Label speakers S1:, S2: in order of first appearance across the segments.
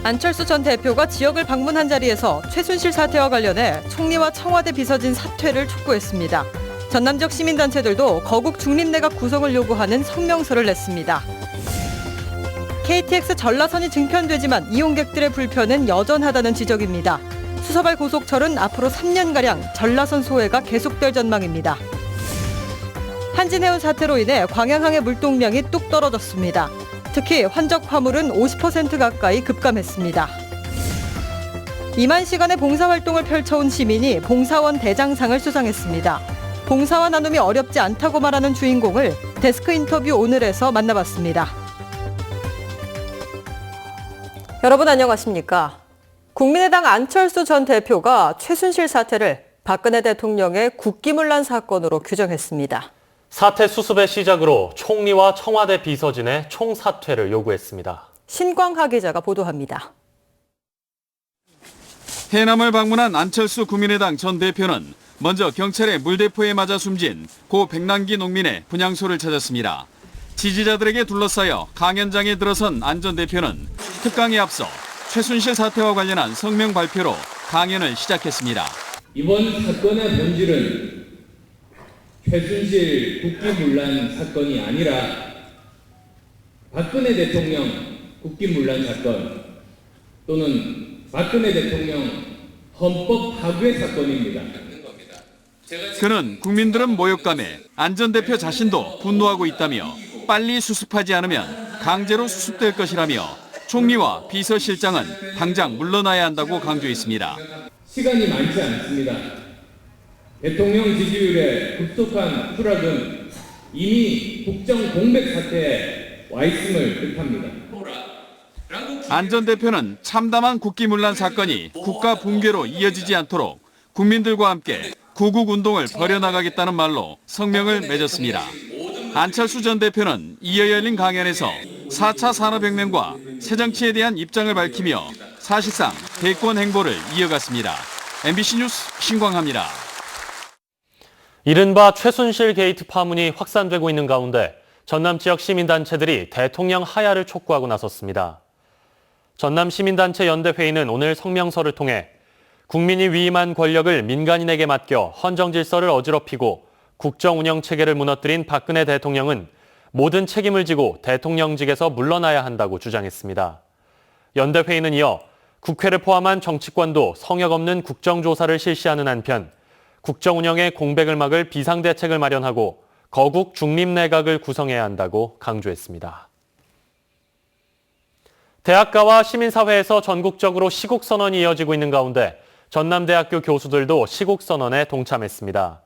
S1: 안철수 전 대표가 지역을 방문한 자리에서 최순실 사태와 관련해 총리와 청와대 비서진 사퇴를 촉구했습니다. 전남 지역 시민단체들도 거국 중립내각 구성을 요구하는 성명서를 냈습니다. KTX 전라선이 증편되지만 이용객들의 불편은 여전하다는 지적입니다. 수서발 고속철은 앞으로 3년가량 전라선 소외가 계속될 전망입니다. 한진해운 사태로 인해 광양항의 물동량이 뚝 떨어졌습니다. 특히 환적 화물은 50% 가까이 급감했습니다. 2만 시간의 봉사활동을 펼쳐온 시민이 봉사원 대장상을 수상했습니다. 봉사와 나눔이 어렵지 않다고 말하는 주인공을 데스크 인터뷰 오늘에서 만나봤습니다. 여러분 안녕하십니까? 국민의당 안철수 전 대표가 최순실 사태를 박근혜 대통령의 국기문란 사건으로 규정했습니다.
S2: 사태 수습의 시작으로 총리와 청와대 비서진의 총사퇴를 요구했습니다.
S1: 신광하 기자가 보도합니다.
S3: 해남을 방문한 안철수 국민의당 전 대표는 먼저 경찰의 물대포에 맞아 숨진 고 백남기 농민의 분향소를 찾았습니다. 지지자들에게 둘러싸여 강연장에 들어선 안 전 대표는 특강에 앞서 최순실 사태와 관련한 성명 발표로 강연을 시작했습니다.
S4: 이번 사건의 본질은 최순실 국기문란 사건이 아니라 박근혜 대통령 국기문란 사건 또는 박근혜 대통령 헌법 파괴 사건입니다.
S3: 그는 국민들은 모욕감에 안 전 대표 자신도 분노하고 있다며 빨리 수습하지 않으면 강제로 수습될 것이라며 총리와 비서실장은 당장 물러나야 한다고 강조했습니다.
S4: 시간이 많지 않습니다. 대통령 지지율의 급속한 추락은 이미 국정 공백 사태에 와 있음을 뜻합니다.
S3: 안 전 대표는 참담한 국기문란 사건이 국가 붕괴로 이어지지 않도록 국민들과 함께 구국운동을 벌여나가겠다는 말로 성명을 맺었습니다. 안철수 전 대표는 이어 열린 강연에서 4차 산업혁명과 새정치에 대한 입장을 밝히며 사실상 대권 행보를 이어갔습니다. MBC 뉴스 신광하입니다.
S2: 이른바 최순실 게이트 파문이 확산되고 있는 가운데 전남 지역 시민단체들이 대통령 하야를 촉구하고 나섰습니다. 전남 시민단체 연대회의는 오늘 성명서를 통해 국민이 위임한 권력을 민간인에게 맡겨 헌정 질서를 어지럽히고 국정 운영 체계를 무너뜨린 박근혜 대통령은 모든 책임을 지고 대통령직에서 물러나야 한다고 주장했습니다. 연대회의는 이어 국회를 포함한 정치권도 성역 없는 국정조사를 실시하는 한편 국정 운영의 공백을 막을 비상대책을 마련하고 거국 중립내각을 구성해야 한다고 강조했습니다. 대학가와 시민사회에서 전국적으로 시국선언이 이어지고 있는 가운데 전남대학교 교수들도 시국선언에 동참했습니다.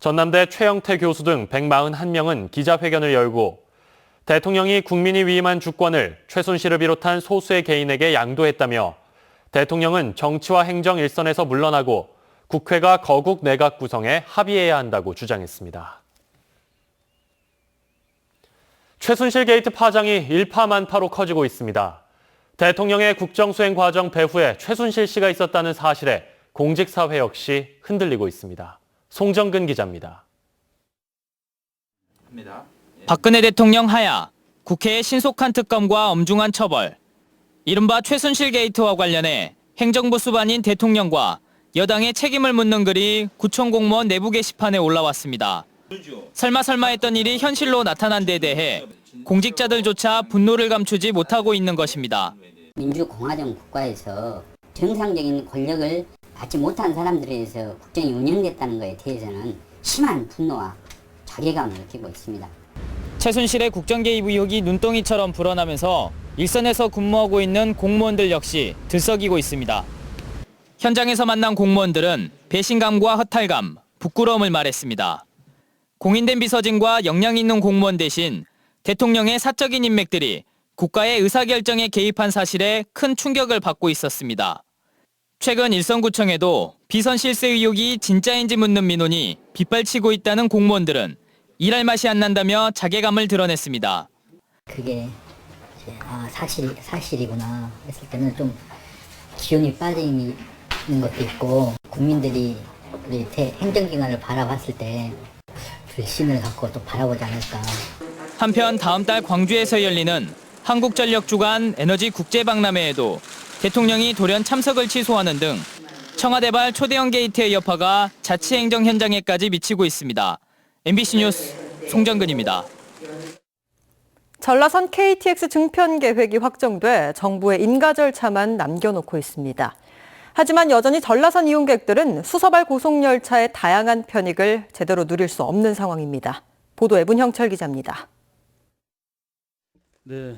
S2: 전남대 최영태 교수 등 141명은 기자회견을 열고 대통령이 국민이 위임한 주권을 최순실을 비롯한 소수의 개인에게 양도했다며 대통령은 정치와 행정 일선에서 물러나고 국회가 거국 내각 구성에 합의해야 한다고 주장했습니다. 최순실 게이트 파장이 일파만파로 커지고 있습니다. 대통령의 국정수행 과정 배후에 최순실 씨가 있었다는 사실에 공직사회 역시 흔들리고 있습니다. 송정근 기자입니다.
S5: 박근혜 대통령 하야, 국회의 신속한 특검과 엄중한 처벌, 이른바 최순실 게이트와 관련해 행정부 수반인 대통령과 여당의 책임을 묻는 글이 구청 공무원 내부 게시판에 올라왔습니다. 설마 했던 일이 현실로 나타난 데 대해 공직자들조차 분노를 감추지 못하고 있는 것입니다.
S6: 민주공화정 국가에서 정상적인 권력을 받지 못한 사람들에 의해서 국정이 운영됐다는 것에 대해서는 심한 분노와 자괴감을 느끼고 있습니다.
S5: 최순실의 국정 개입 의혹이 눈덩이처럼 불어나면서 일선에서 근무하고 있는 공무원들 역시 들썩이고 있습니다. 현장에서 만난 공무원들은 배신감과 허탈감, 부끄러움을 말했습니다. 공인된 비서진과 역량 있는 공무원 대신 대통령의 사적인 인맥들이 국가의 의사결정에 개입한 사실에 큰 충격을 받고 있었습니다. 최근 일선구청에도 비선 실세 의혹이 진짜인지 묻는 민원이 빗발치고 있다는 공무원들은 일할 맛이 안 난다며 자괴감을 드러냈습니다.
S6: 그게 사실이구나 했을 때는 좀 기운이 빠지는 것도 있고 국민들이 우리 행정기관을 바라봤을 때 불신을 갖고 또 바라보지 않을까.
S5: 한편 다음 달 광주에서 열리는 한국전력 주관 에너지 국제박람회에도 대통령이 돌연 참석을 취소하는 등 청와대발 초대형 게이트의 여파가 자치행정 현장에까지 미치고 있습니다. MBC 뉴스 송정근입니다.
S1: 전라선 KTX 증편 계획이 확정돼 정부의 인가 절차만 남겨놓고 있습니다. 하지만 여전히 전라선 이용객들은 수서발 고속열차의 다양한 편익을 제대로 누릴 수 없는 상황입니다. 보도에 문형철 기자입니다.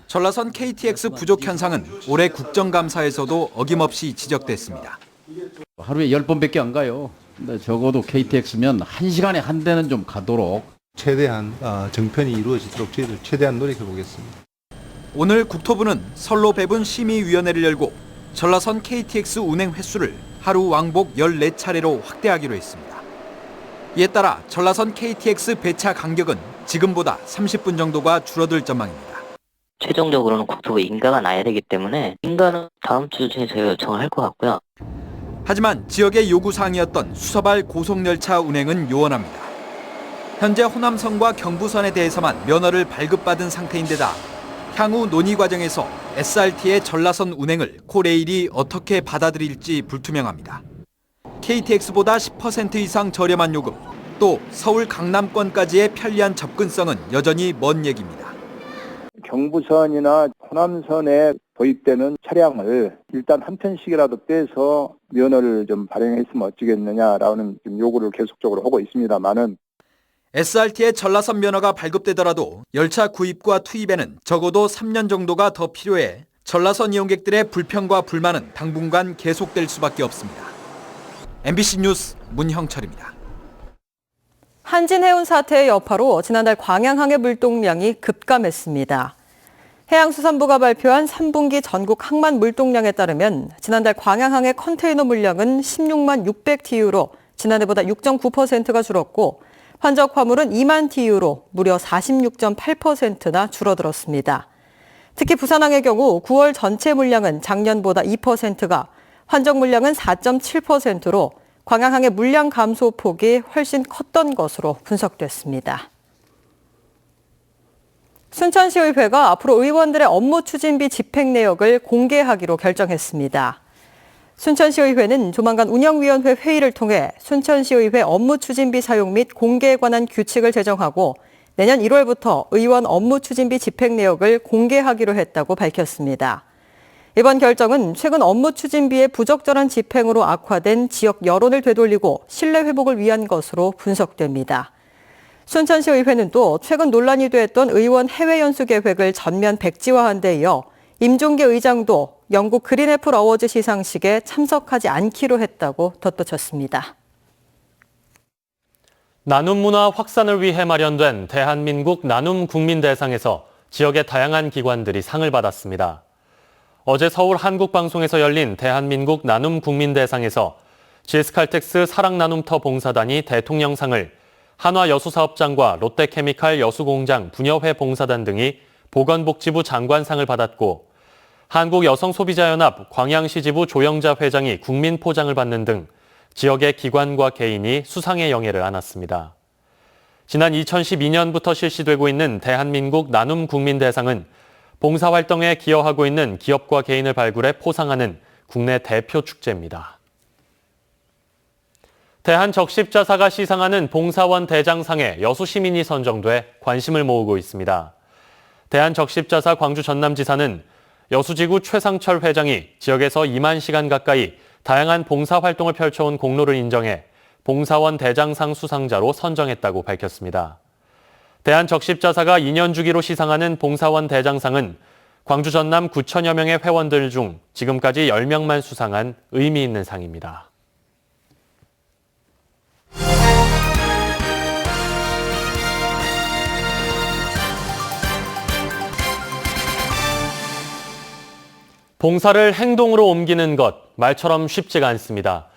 S7: 전라선 KTX 부족 현상은 올해 국정감사에서도 어김없이 지적됐습니다.
S8: 하루에 10번밖에 안 가요. 근데 적어도 KTX면 1시간에 한 대는 좀 가도록.
S9: 최대한 정편이 이루어지도록 저희들 최대한 노력해 보겠습니다.
S7: 오늘 국토부는 선로 배분 심의위원회를 열고 전라선 KTX 운행 횟수를 하루 왕복 14차례로 확대하기로 했습니다. 이에 따라 전라선 KTX 배차 간격은 지금보다 30분 정도가 줄어들 전망입니다.
S10: 최종적으로는 국토부 인가가 나야 되기 때문에 인가는 다음 주 중에 저희가 요청을 할 것 같고요.
S7: 하지만 지역의 요구사항이었던 수서발 고속열차 운행은 요원합니다. 현재 호남선과 경부선에 대해서만 면허를 발급받은 상태인데다 향후 논의 과정에서 SRT의 전라선 운행을 코레일이 어떻게 받아들일지 불투명합니다. KTX보다 10% 이상 저렴한 요금, 또 서울 강남권까지의 편리한 접근성은 여전히 먼 얘기입니다.
S11: 경부선이나 호남선에 도입되는 차량을 일단 한 편씩이라도 빼서 면허를 좀 발행했으면 어찌겠느냐라는 요구를 계속적으로 하고 있습니다만은
S7: SRT의 전라선 면허가 발급되더라도 열차 구입과 투입에는 적어도 3년 정도가 더 필요해 전라선 이용객들의 불평과 불만은 당분간 계속될 수밖에 없습니다. MBC 뉴스 문형철입니다.
S1: 한진해운 사태의 여파로 지난달 광양항의 물동량이 급감했습니다. 해양수산부가 발표한 3분기 전국 항만 물동량에 따르면 지난달 광양항의 컨테이너 물량은 16만 600TU로 지난해보다 6.9%가 줄었고 환적 화물은 2만 TU로 무려 46.8%나 줄어들었습니다. 특히 부산항의 경우 9월 전체 물량은 작년보다 2%가, 환적 물량은 4.7%로 광양항의 물량 감소 폭이 훨씬 컸던 것으로 분석됐습니다. 순천시의회가 앞으로 의원들의 업무 추진비 집행 내역을 공개하기로 결정했습니다. 순천시의회는 조만간 운영위원회 회의를 통해 순천시의회 업무 추진비 사용 및 공개에 관한 규칙을 제정하고 내년 1월부터 의원 업무 추진비 집행 내역을 공개하기로 했다고 밝혔습니다. 이번 결정은 최근 업무 추진비의 부적절한 집행으로 악화된 지역 여론을 되돌리고 신뢰 회복을 위한 것으로 분석됩니다. 순천시의회는 또 최근 논란이 됐던 의원 해외 연수 계획을 전면 백지화한 데 이어 임종계 의장도 영국 그린애플 어워즈 시상식에 참석하지 않기로 했다고 덧붙였습니다.
S2: 나눔 문화 확산을 위해 마련된 대한민국 나눔 국민대상에서 지역의 다양한 기관들이 상을 받았습니다. 어제 서울 한국방송에서 열린 대한민국 나눔 국민대상에서 GS칼텍스 사랑나눔터 봉사단이 대통령상을, 한화여수사업장과 롯데케미칼 여수공장 분여회 봉사단 등이 보건복지부 장관상을 받았고 한국여성소비자연합 광양시지부 조영자 회장이 국민포장을 받는 등 지역의 기관과 개인이 수상의 영예를 안았습니다. 지난 2012년부터 실시되고 있는 대한민국 나눔 국민대상은 봉사활동에 기여하고 있는 기업과 개인을 발굴해 포상하는 국내 대표 축제입니다. 대한적십자사가 시상하는 봉사원 대장상에 여수 시민이 선정돼 관심을 모으고 있습니다. 대한적십자사 광주 전남지사는 여수지구 최상철 회장이 지역에서 2만 시간 가까이 다양한 봉사활동을 펼쳐온 공로를 인정해 봉사원 대장상 수상자로 선정했다고 밝혔습니다. 대한적십자사가 2년 주기로 시상하는 봉사원 대장상은 광주 전남 9천여 명의 회원들 중 지금까지 10명만 수상한 의미 있는 상입니다. 봉사를 행동으로 옮기는 것, 말처럼 쉽지가 않습니다.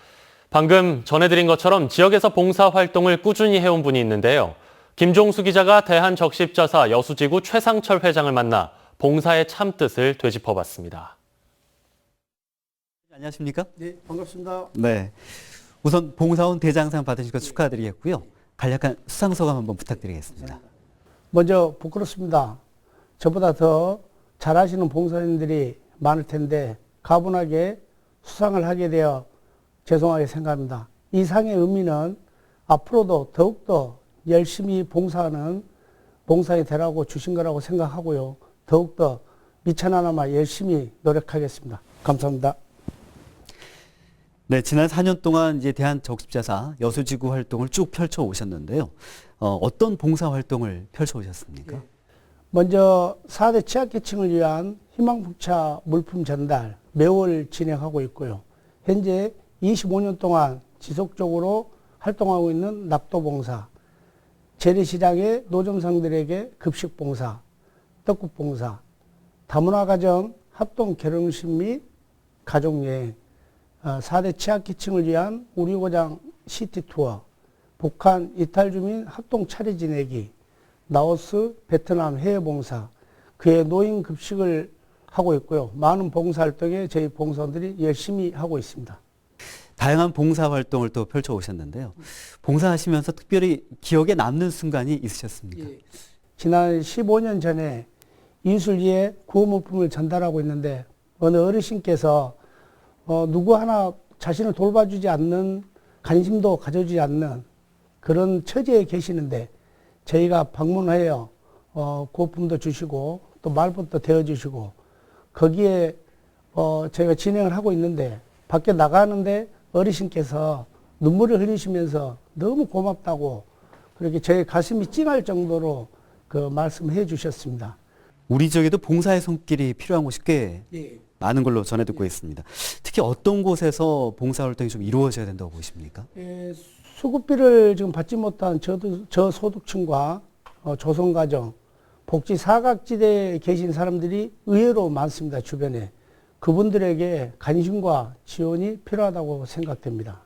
S2: 방금 전해드린 것처럼 지역에서 봉사활동을 꾸준히 해온 분이 있는데요. 김종수 기자가 대한적십자사 여수지구 최상철 회장을 만나 봉사의 참뜻을 되짚어봤습니다.
S12: 안녕하십니까?
S13: 네, 반갑습니다.
S12: 네, 우선 봉사원 대장상 받으신 것 축하드리겠고요. 간략한 수상소감 한번 부탁드리겠습니다.
S13: 먼저 부끄럽습니다. 저보다 더 잘하시는 봉사님들이 많을 텐데 가분하게 수상을 하게 되어 죄송하게 생각합니다. 이 상의 의미는 앞으로도 더욱더 열심히 봉사하는 봉사에 되라고 주신 거라고 생각하고요. 더욱더 미천하나마 열심히 노력하겠습니다. 감사합니다.
S12: 네, 지난 4년 동안 이제 대한적십자사 여수지구 활동을 쭉 펼쳐 오셨는데요. 어떤 봉사 활동을 펼쳐 오셨습니까?
S13: 먼저 4대 취약계층을 위한 희망봉차 물품 전달 매월 진행하고 있고요. 현재 25년 동안 지속적으로 활동하고 있는 낙도봉사, 재래시장의 노점상들에게 급식봉사, 떡국봉사, 다문화가정 합동 결혼식 및 가족여행, 4대 취약계층을 위한 우리고장 시티투어, 북한 이탈주민 합동 차례 지내기, 라오스, 베트남 해외봉사, 그의 노인급식을 하고 있고요. 많은 봉사활동에 저희 봉사원들이 열심히 하고 있습니다.
S12: 다양한 봉사 활동을 또 펼쳐 오셨는데요. 봉사하시면서 특별히 기억에 남는 순간이 있으셨습니까?
S13: 예. 지난 15년 전에 이웃을 구호물품을 전달하고 있는데 어느 어르신께서 누구 하나 자신을 돌봐주지 않는, 관심도 가져주지 않는 그런 처지에 계시는데 저희가 방문하여 구호품도 주시고 또 말벗도 대어주시고 거기에 저희가 진행을 하고 있는데 밖에 나가는데 어르신께서 눈물을 흘리시면서 너무 고맙다고 그렇게 저희 가슴이 찡할 정도로 그 말씀해 주셨습니다.
S12: 우리 지역에도 봉사의 손길이 필요한 곳이 꽤 많은 걸로 전해 듣고 있습니다. 특히 어떤 곳에서 봉사활동이 좀 이루어져야 된다고 보십니까?
S13: 수급비를 지금 받지 못한 저소득층과 조선가정, 복지 사각지대에 계신 사람들이 의외로 많습니다. 주변에. 그분들에게 관심과 지원이 필요하다고 생각됩니다.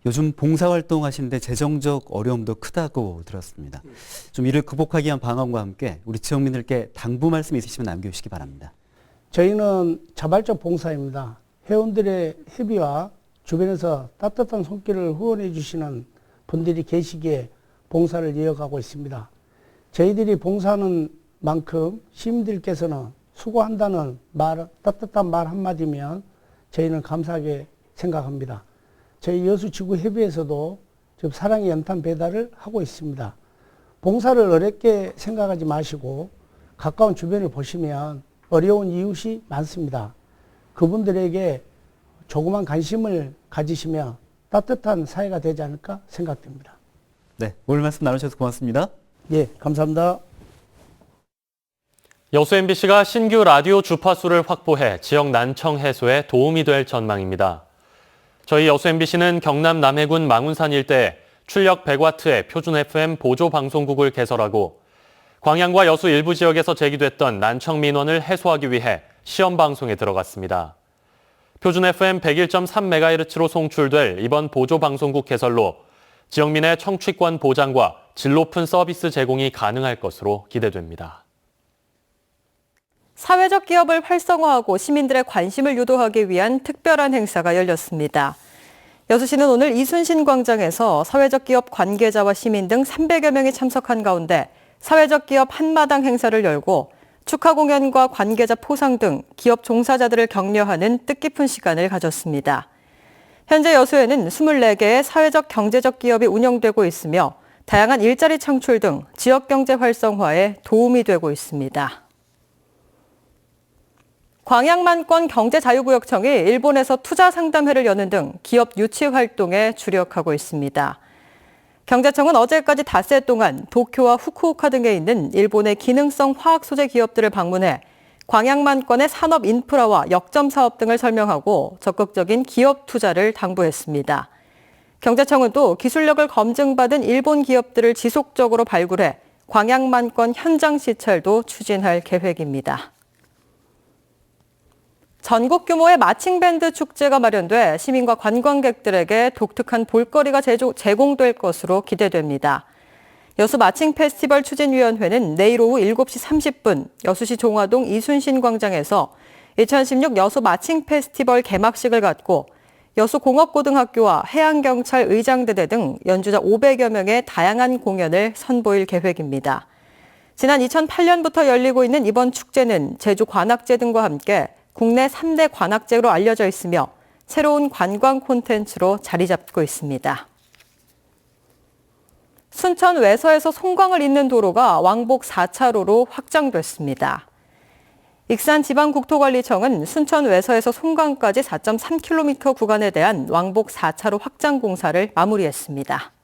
S12: 요즘 봉사활동 하시는데 재정적 어려움도 크다고 들었습니다. 좀 이를 극복하기 위한 방안과 함께 우리 지역민들께 당부 말씀 있으시면 남겨주시기 바랍니다.
S13: 저희는 자발적 봉사입니다. 회원들의 협의와 주변에서 따뜻한 손길을 후원해 주시는 분들이 계시기에 봉사를 이어가고 있습니다. 저희들이 봉사하는 만큼 시민들께서는 수고한다는 말, 따뜻한 말 한마디면 저희는 감사하게 생각합니다. 저희 여수지구협의회에서도 지금 사랑의 연탄 배달을 하고 있습니다. 봉사를 어렵게 생각하지 마시고 가까운 주변을 보시면 어려운 이웃이 많습니다. 그분들에게 조그만 관심을 가지시면 따뜻한 사회가 되지 않을까 생각됩니다.
S12: 네, 오늘 말씀 나누셔서 고맙습니다.
S13: 예, 감사합니다.
S2: 여수 MBC가 신규 라디오 주파수를 확보해 지역 난청 해소에 도움이 될 전망입니다. 저희 여수 MBC는 경남 남해군 망운산 일대에 출력 100W의 표준 FM 보조 방송국을 개설하고 광양과 여수 일부 지역에서 제기됐던 난청 민원을 해소하기 위해 시험 방송에 들어갔습니다. 표준 FM 101.3MHz로 송출될 이번 보조 방송국 개설로 지역민의 청취권 보장과 질 높은 서비스 제공이 가능할 것으로 기대됩니다.
S1: 사회적 기업을 활성화하고 시민들의 관심을 유도하기 위한 특별한 행사가 열렸습니다. 여수시는 오늘 이순신 광장에서 사회적 기업 관계자와 시민 등 300여 명이 참석한 가운데 사회적 기업 한마당 행사를 열고 축하 공연과 관계자 포상 등 기업 종사자들을 격려하는 뜻깊은 시간을 가졌습니다. 현재 여수에는 24개의 사회적 경제적 기업이 운영되고 있으며 다양한 일자리 창출 등 지역 경제 활성화에 도움이 되고 있습니다. 광양만권 경제자유구역청이 일본에서 투자 상담회를 여는 등 기업 유치 활동에 주력하고 있습니다. 경제청은 어제까지 닷새 동안 도쿄와 후쿠오카 등에 있는 일본의 기능성 화학 소재 기업들을 방문해 광양만권의 산업 인프라와 역점 사업 등을 설명하고 적극적인 기업 투자를 당부했습니다. 경제청은 또 기술력을 검증받은 일본 기업들을 지속적으로 발굴해 광양만권 현장 시찰도 추진할 계획입니다. 전국 규모의 마칭밴드 축제가 마련돼 시민과 관광객들에게 독특한 볼거리가 제공될 것으로 기대됩니다. 여수 마칭 페스티벌 추진위원회는 내일 오후 7시 30분 여수시 종화동 이순신 광장에서 2016 여수 마칭 페스티벌 개막식을 갖고 여수공업고등학교와 해양경찰 의장대대 등 연주자 500여 명의 다양한 공연을 선보일 계획입니다. 지난 2008년부터 열리고 있는 이번 축제는 제주 관악제 등과 함께 국내 3대 관악지로 알려져 있으며 새로운 관광 콘텐츠로 자리 잡고 있습니다. 순천 외서에서 송광을 잇는 도로가 왕복 4차로로 확장됐습니다. 익산지방국토관리청은 순천 외서에서 송광까지 4.3km 구간에 대한 왕복 4차로 확장 공사를 마무리했습니다.